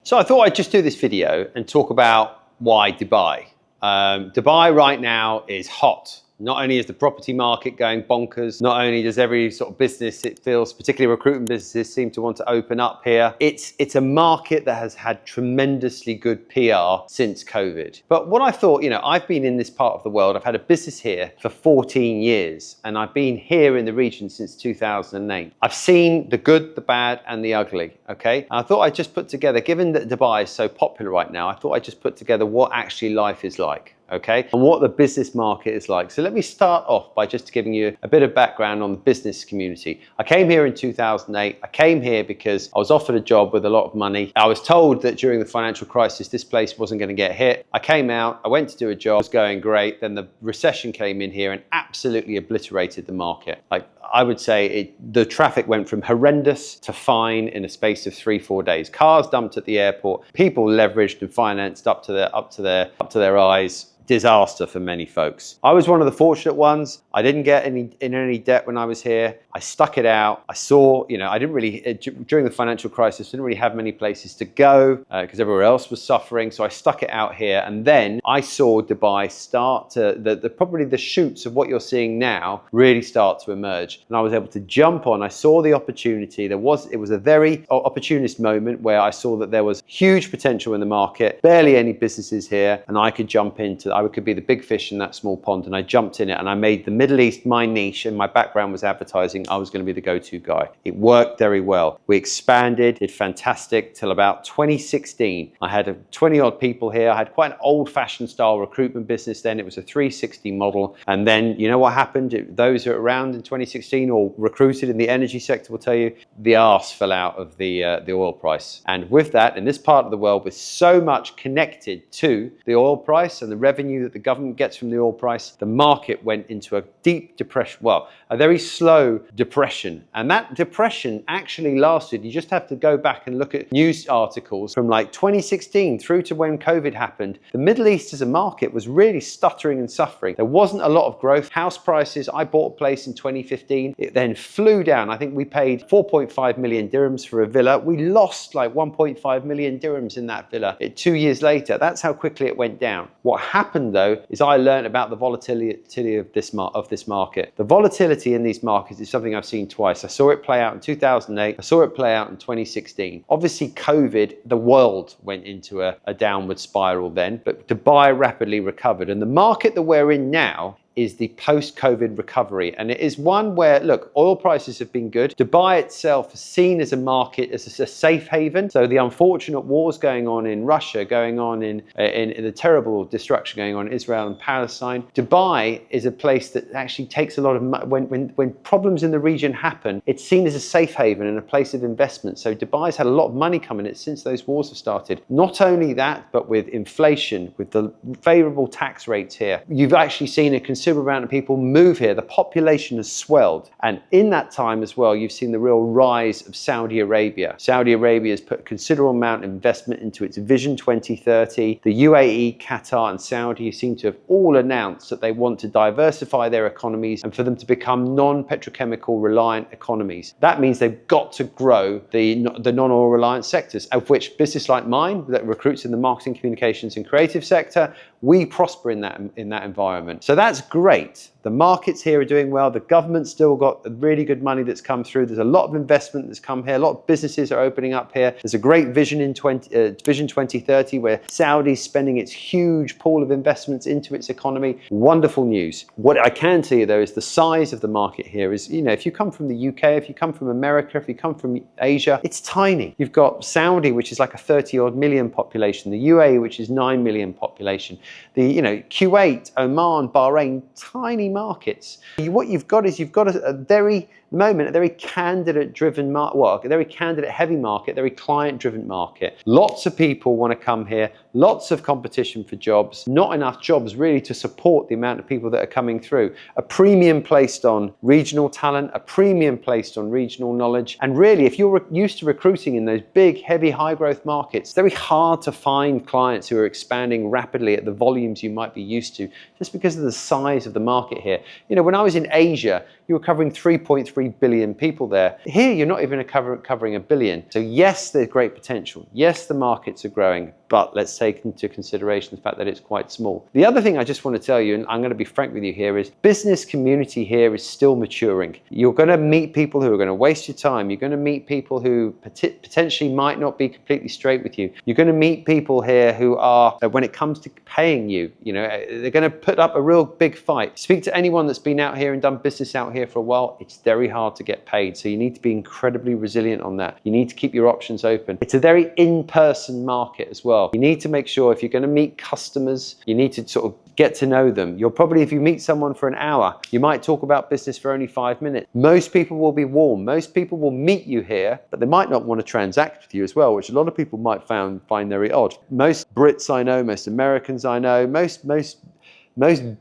So I thought I'd just do this video and talk about why Dubai. Dubai right now is hot. Not only is the property market going bonkers, not only does every sort of business, it feels, particularly recruitment businesses, seem to want to open up here. It's a market that has had tremendously good PR since COVID. But what I thought, I've been in this part of the world, I've had a business here for 14 years, and I've been here in the region since 2008. I've seen the good, the bad, and the ugly, okay? And I thought I'd just put together, given that Dubai is so popular right now, I thought I'd just put together what actually life is like. Okay, and what the business market is like. So let me start off by just giving you a bit of background on the business community. I came here in 2008. I came here because I was offered a job with a lot of money. I was told that during the financial crisis, this place wasn't going to get hit. I came out, I went to do a job, it was going great. Then the recession came in here and absolutely obliterated the market. Like, I would say the traffic went from horrendous to fine in a space of 3-4 days. Cars dumped at the airport, people leveraged and financed up to their eyes. Disaster for many folks. I was one of the fortunate ones. I didn't get in any debt when I was here. I stuck it out. I saw, I didn't really, during the financial crisis, didn't really have many places to go because everywhere else was suffering. So I stuck it out here. And then I saw Dubai start to, probably the shoots of what you're seeing now really start to emerge. And I was able to jump on. I saw the opportunity. It was a very opportunist moment where I saw that there was huge potential in the market, barely any businesses here, and I could jump into, I could be the big fish in that small pond, and I jumped in it and I made the Middle East my niche, and my background was advertising. I was going to be the go-to guy. It worked very well. We expanded, did fantastic till about 2016. I had 20 odd people here. I had quite an old-fashioned style recruitment business then. It was a 360 model. And then you know what happened? Those who are around in 2016 or recruited in the energy sector will tell you the arse fell out of the oil price. And with that, in this part of the world, with so much connected to the oil price and the revenue that the government gets from the oil price, the market went into a deep depression, well, a very slow depression. And that depression actually lasted, you just have to go back and look at news articles from like 2016 through to when COVID happened. The Middle East as a market was really stuttering and suffering. There wasn't a lot of growth. House prices, I bought a place in 2015, it then flew down. I think we paid 4.5 million dirhams for a villa. We lost like 1.5 million dirhams in that villa 2 years later. That's how quickly it went down. What happened though is I learned about the volatility of this market. The volatility in these markets is something I've seen twice. I saw it play out in 2008. I saw it play out in 2016. Obviously COVID, the world went into a downward spiral then, but Dubai rapidly recovered. And the market that we're in now is the post-COVID recovery. And it is one where, look, oil prices have been good. Dubai itself is seen as a market, as a safe haven. So the unfortunate wars going on in Russia, going on in the terrible destruction going on in Israel and Palestine, Dubai is a place that actually takes a lot of money. When problems in the region happen, it's seen as a safe haven and a place of investment. So Dubai's had a lot of money coming in since those wars have started. Not only that, but with inflation, with the favorable tax rates here, you've actually seen a considerable amount of people move here. The population has swelled. And in that time as well, you've seen the real rise of Saudi Arabia. Saudi Arabia has put a considerable amount of investment into its Vision 2030. The UAE, Qatar, and Saudi seem to have all announced that they want to diversify their economies and for them to become non-petrochemical reliant economies. That means they've got to grow the non-oil reliant sectors, of which business like mine that recruits in the marketing, communications, and creative sector, we prosper in that environment. So that's great. The markets here are doing well. The government's still got really good money that's come through. There's a lot of investment that's come here. A lot of businesses are opening up here. There's a great vision in Vision 2030 where Saudi's spending its huge pool of investments into its economy. Wonderful news. What I can tell you though is the size of the market here is, if you come from the UK, if you come from America, if you come from Asia, it's tiny. You've got Saudi, which is like a 30-odd million population. The UAE, which is 9 million population. The, Kuwait, Oman, Bahrain, tiny markets. What you've got is a very a very candidate-driven market, well, a very candidate-heavy market, very client-driven market. Lots of people want to come here, lots of competition for jobs, not enough jobs really to support the amount of people that are coming through. A premium placed on regional talent, a premium placed on regional knowledge, and really, if you're used to recruiting in those big, heavy, high-growth markets, it's very hard to find clients who are expanding rapidly at the volumes you might be used to, just because of the size of the market here. When I was in Asia, you were covering 3.3 billion people there. Here, you're not even covering a billion. So yes, there's great potential. Yes, the markets are growing, but let's take into consideration the fact that it's quite small. The other thing I just want to tell you, and I'm going to be frank with you here, is business community here is still maturing. You're going to meet people who are going to waste your time. You're going to meet people who potentially might not be completely straight with you. You're going to meet people here who are, when it comes to paying you, they're going to put up a real big fight. Speak to anyone that's been out here and done business out here for a while, it's very hard to get paid. So you need to be incredibly resilient on that. You need to keep your options open. It's a very in-person market as well. You need to make sure if you're going to meet customers, you need to sort of get to know them. You'll probably, if you meet someone for an hour, you might talk about business for only 5 minutes. Most people will be warm. Most people will meet you here, but they might not want to transact with you as well, which a lot of people might find very odd. Most Brits I know, most Americans I know, most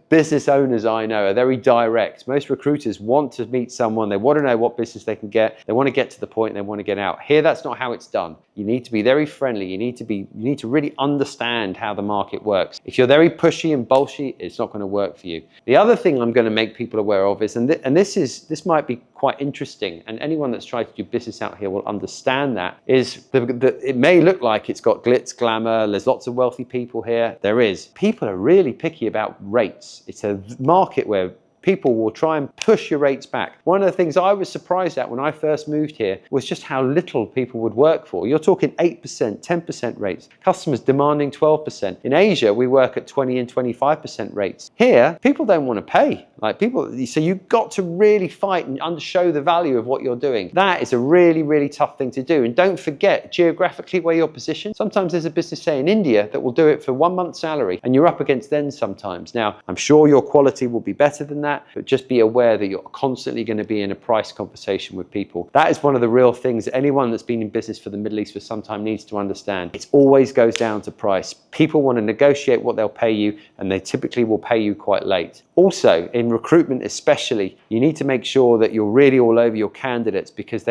business owners I know are very direct. Most recruiters want to meet someone. They want to know what business they can get. They want to get to the point. They want to get out. Here, that's not how it's done. You need to be very friendly. You need to really understand how the market works. If you're very pushy and bolshy, it's not going to work for you. The other thing I'm going to make people aware of is, and this might be quite interesting, and anyone that's tried to do business out here will understand that, is it may look like it's got glitz, glamour, there's lots of wealthy people here. There is. People are really picky about rates. It's a market where people will try and push your rates back. One of the things I was surprised at when I first moved here was just how little people would work for. You're talking 8%, 10% rates. Customers demanding 12%. In Asia, we work at 20 and 25% rates. Here, people don't want to pay. So you've got to really fight and show the value of what you're doing. That is a really, really tough thing to do. And don't forget geographically where you're positioned. Sometimes there's a business, say in India, that will do it for 1 month's salary, and you're up against them sometimes. Now, I'm sure your quality will be better than that, but just be aware that you're constantly going to be in a price conversation with people. That is one of the real things that anyone that's been in business for the Middle East for some time needs to understand. It always goes down to price. People want to negotiate what they'll pay you, and they typically will pay you quite late. Also, in recruitment especially, you need to make sure that you're really all over your candidates, because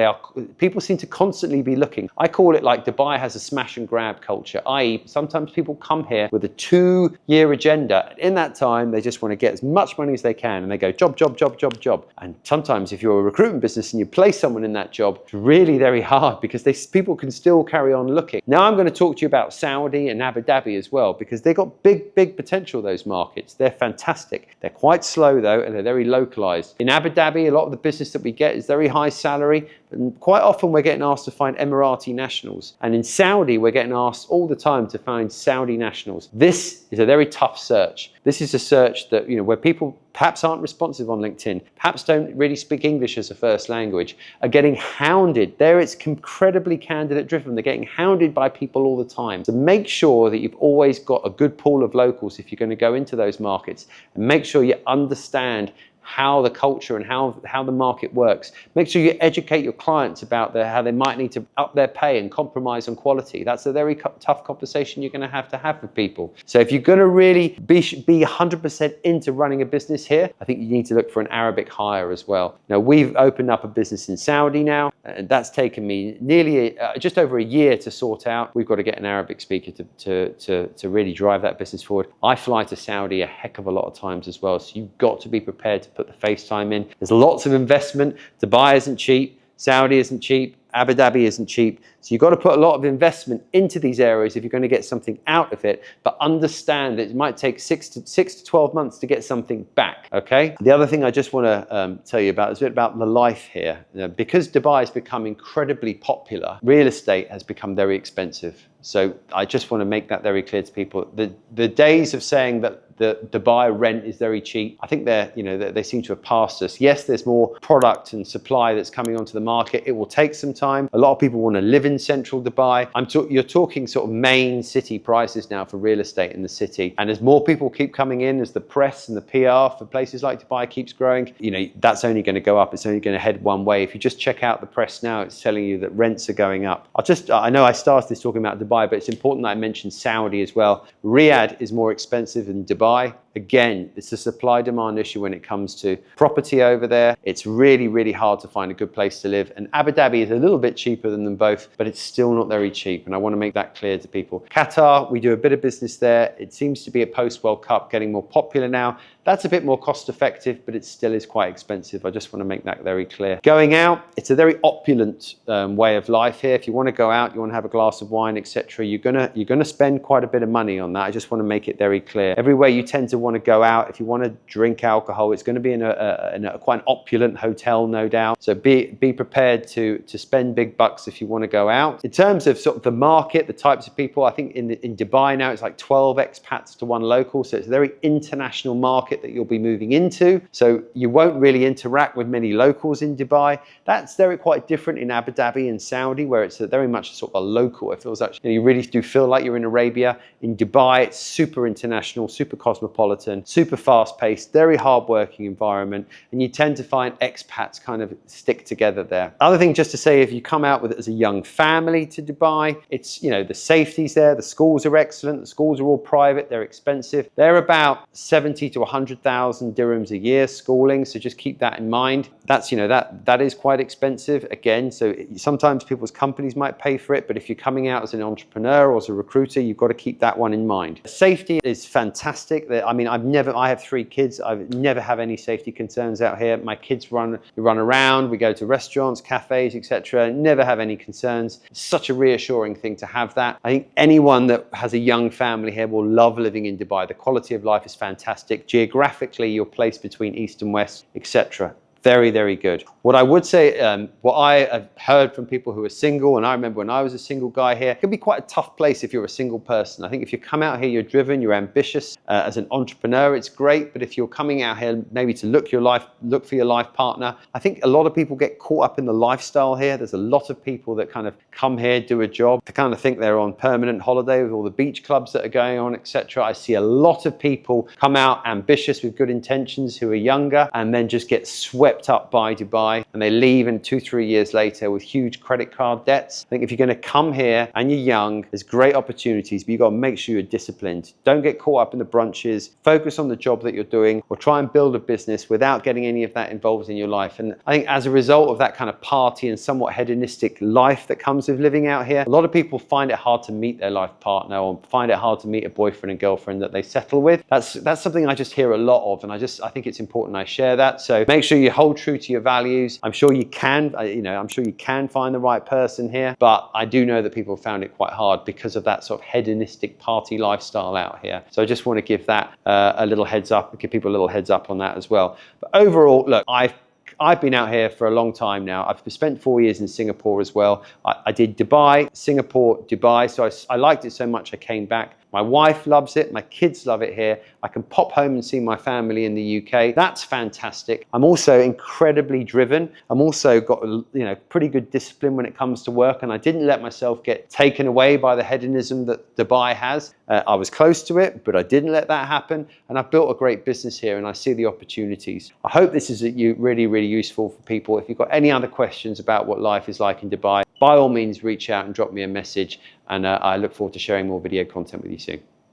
people seem to constantly be looking. I call it like Dubai has a smash and grab culture, i.e. sometimes people come here with a 2-year agenda. In that time, they just want to get as much money as they can, and they go job, job, job, job, job. And sometimes if you're a recruitment business and you place someone in that job, it's really very hard, because people can still carry on looking. Now I'm going to talk to you about Saudi and Abu Dhabi as well, because they've got big potential, those markets. They're fantastic. They're quite slow though, and they're very localized. In Abu Dhabi, a lot of the business that we get is very high salary, and quite often we're getting asked to find Emirati nationals. And in Saudi, we're getting asked all the time to find Saudi nationals. This is a very tough search. This is a search that, where people perhaps aren't responsive on LinkedIn, perhaps don't really speak English as a first language, are getting hounded. There it's incredibly candidate driven. They're getting hounded by people all the time. So make sure that you've always got a good pool of locals if you're going to go into those markets, and make sure you understand how the culture and how the market works. Make sure you educate your clients about how they might need to up their pay and compromise on quality. That's a very tough conversation you're going to have with people. So if you're going to really be 100% into running a business here, I think you need to look for an Arabic hire as well. Now, we've opened up a business in Saudi now, and that's taken me nearly just over a year to sort out. We've got to get an Arabic speaker to really drive that business forward. I fly to Saudi a heck of a lot of times as well, so you've got to be prepared to put the FaceTime in. There's lots of investment. Dubai isn't cheap. Saudi isn't cheap. Abu Dhabi isn't cheap. So you've got to put a lot of investment into these areas if you're going to get something out of it, but understand that it might take 6 to 12 months to get something back, okay? The other thing I just want to tell you about is a bit about the life here. Because Dubai has become incredibly popular, real estate has become very expensive. So I just want to make that very clear to people. The days of saying that the Dubai rent is very cheap, I think they seem to have passed us. Yes, there's more product and supply that's coming onto the market. It will take some time. A lot of people want to live in central Dubai. You're talking sort of main city prices now for real estate in the city. And as more people keep coming in, as the press and the PR for places like Dubai keeps growing, that's only going to go up. It's only going to head one way. If you just check out the press now, it's telling you that rents are going up. I know I started this talking about Dubai Dubai, but it's important that I mention Saudi as well. Riyadh is more expensive than Dubai. Again, it's a supply-demand issue when it comes to property over there. It's really, really hard to find a good place to live. And Abu Dhabi is a little bit cheaper than them both, but it's still not very cheap. And I want to make that clear to people. Qatar, we do a bit of business there. It seems to be a post-World Cup getting more popular now. That's a bit more cost effective, but it still is quite expensive. I just want to make that very clear. Going out, it's a very opulent way of life here. If you want to go out, you want to have a glass of wine, etc., you're gonna spend quite a bit of money on that. I just want to make it very clear. Everywhere you tend to want to go out, if you want to drink alcohol, it's going to be in a quite an opulent hotel, no doubt. So be prepared to spend big bucks if you want to go out. In terms of sort of the market, the types of people, I think in Dubai now it's like 12 expats to 1 local. So it's a very international market that you'll be moving into. So you won't really interact with many locals in Dubai. That's very quite different in Abu Dhabi and Saudi, where it's very much sort of a local. It feels actually, you really do feel like you're in Arabia. In Dubai, it's super international, super cosmopolitan, super fast-paced, very hard-working environment, and you tend to find expats kind of stick together there. Other thing just to say, if you come out with it as a young family to Dubai, it's, you know, the safety's there, the schools are excellent, the schools are all private, they're expensive. They're about 70 to 100,000 dirhams a year schooling, so just keep that in mind. That's, you know, that is quite expensive again, so sometimes people's companies might pay for it, but if you're coming out as an entrepreneur or as a recruiter, you've got to keep that one in mind. Safety is fantastic. I mean, I have 3 kids. I've never have any safety concerns out here. My kids run around, we go to restaurants, cafes, etc. Never have any concerns. It's such a reassuring thing to have that. I think anyone that has a young family here will love living in Dubai. The quality of life is fantastic. Geographically, you're placed between east and west, etc. Very, very good. What I would say, what I have heard from people who are single, and I remember when I was a single guy here, it can be quite a tough place if you're a single person. I think if you come out here, you're driven, you're ambitious. As an entrepreneur, it's great. But if you're coming out here maybe to look for your life partner, I think a lot of people get caught up in the lifestyle here. There's a lot of people that kind of come here, do a job, they kind of think they're on permanent holiday with all the beach clubs that are going on, etc. I see a lot of people come out ambitious with good intentions who are younger and then just get swept up by Dubai, and they leave in 2-3 years later with huge credit card debts. I think if you're going to come here and you're young, there's great opportunities, but you've got to make sure you're disciplined. Don't get caught up in the brunches. Focus on the job that you're doing, or try and build a business without getting any of that involved in your life. And I think as a result of that kind of party and somewhat hedonistic life that comes with living out here, a lot of people find it hard to meet their life partner, or find it hard to meet a boyfriend and girlfriend that they settle with. That's something I just hear a lot of, and I think it's important I share that. So make sure you hold true to your values. I'm sure you can, I'm sure you can find the right person here, but I do know that people found it quite hard because of that sort of hedonistic party lifestyle out here. So I just want to give that a little heads up, give people a little heads up on that as well. But overall, look, I've been out here for a long time now. I've spent 4 years in Singapore as well. I did Dubai, Singapore, Dubai. So I liked it so much I came back. My wife loves it. My kids love it here. I can pop home and see my family in the UK. That's fantastic. I'm also incredibly driven. I'm also got, pretty good discipline when it comes to work, and I didn't let myself get taken away by the hedonism that Dubai has. I was close to it, but I didn't let that happen. And I've built a great business here, and I see the opportunities. I hope this is really, really useful for people. If you've got any other questions about what life is like in Dubai, by all means, reach out and drop me a message. And I look forward to sharing more video content with you soon.